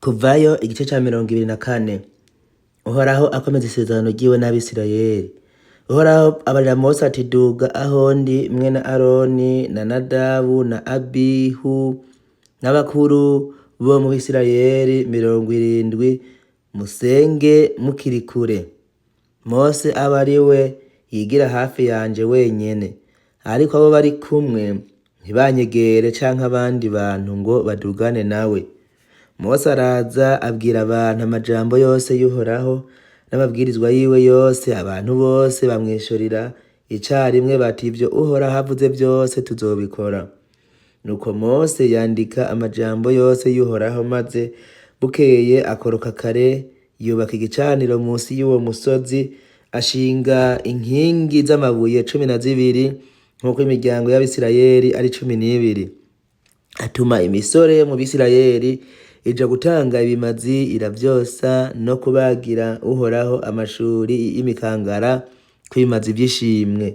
Kuvayo igice ca 24. Uhoraho akomeza isezerano ryiwe n'Abisirayeli. Uhoraho abarira Mose ati duga aho ndi mwene Aroni na Nadabu na Abihu n'abakuru bo mu Bisirayeli 70 musenge mukiri kure. Mose abe ari we yigira hafi yanje wenyene, ariko abo bari kumwe ntibanyegere canke abandi bantu ngo badugane nawe. Mose araza abwira abantu amajambo yose y'Uhoraho n'amabwirizwa yiwe yose, abantu bose bamwishurira icarimwe bati ivyo Uhoraho avuze vyose tuzobikora. Nuko Mose yandika amajambo yose y'Uhoraho, maze bukeye akoroka kare yubaka igicaniro musi y'uwo musozi, ashinga inkingi z'amabuye 12 nk'uko imiryango y'Abisirayeli ari 12. Atuma imisore yo mu Bisirayeli ija gutanga ibimazi iravyosa no kubagira Uhoraho amashuri y'imikangara kw'ibimazi vy'ishimwe.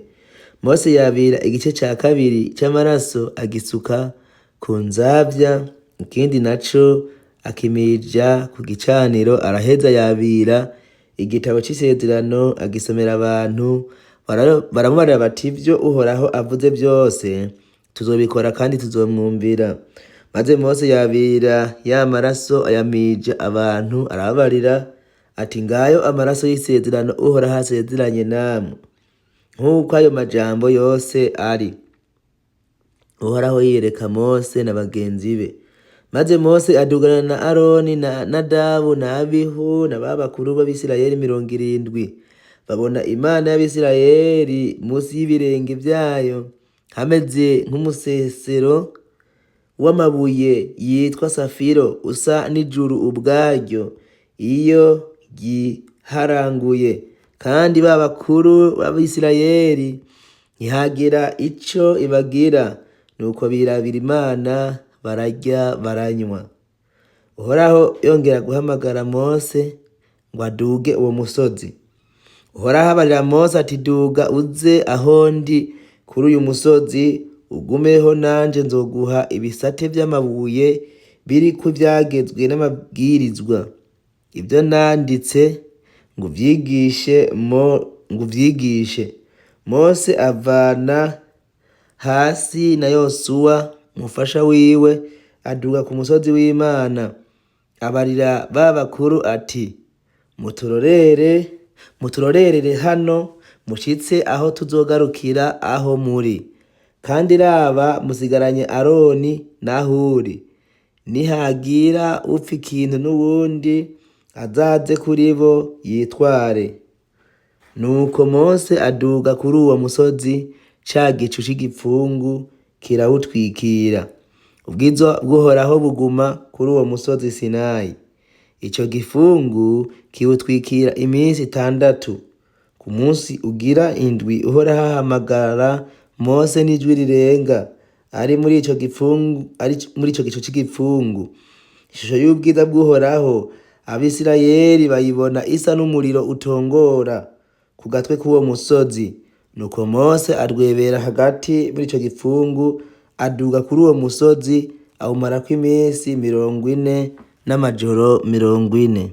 Mose yabira igice ca kabiri c'amaraso agisuka ku nzavya, ikindi naco akimija ku gicaniro, araheza yabira igitabo c'isezerano agisomera abantu. Baramubarira bati ivyo Uhoraho avuze vyose tuzobikora kandi tuzomwumvira. Maze Mose yabira ya maraso ayamija abantu, arababarira ati ngayo amaraso y'isezerano Uhoraho asezeranye namwe, nk'uko ayo majambo yose ari. Uhoraho yiyereka Mose na bagenzi be. Maze Mose adugana na Aroni na Nadabu na Abihu na babakuru b'Abisirayeli 70. Babona Imana y'Abisirayeli musi y'ibirenge vyayo hameze nk'umusesero w'amabuye yitwa safiro usa n'ijuru ubwaryo iyo giharanguye. Kandi babakuru b'Abisirayeli ntihagira ico ibagira, nuko birabira Imana bararya baranywa. Uhoraho yongera guhamagara Mose ngo aduge uwo musozi. Uhoraho abarira Mose ati duga uze aho ndi kuri uyu musozi, ugumeho nanje nzoguha ibisate vy'amabuye biriko ivyagezwe n'amabwirizwa, ivyo nanditse ngo uvyigishe. Mose avana hasi na Yosuwa umufasha wiwe aduga ku musozi w'Imana, abarira babakuru ati muturorerere hano mushitse aho tuzogarukira aho muri. Kandi raba musigaranye Aroni na Huri, nihagira upfa ikintu n'uwundi azaze kuri bo yitware. Nuko Mose aduga kuri uwo musozi, ca gicu c'igipfungu kirawutwikira. Ubwiza bw'Uhoraho buguma kuri uwo musozi Sinayi. Ico gifungu kiwutwikira iminsi 6. Ku munsi ugira indwi Uhoraho ahamagara Mose n'ijwi rirenga ari muri ico gicu c'igipfungu. Ishusho y'ubwiza bw'Uhoraho Abisirayeli bayibona isa n'umuriro utongora ku gatwe k'uwo musozi. Nuko Mose adwebera hagati muri ico gipfungu, aduga kuri uwo musozi awumarako iminsi 40 n'amajoro 40.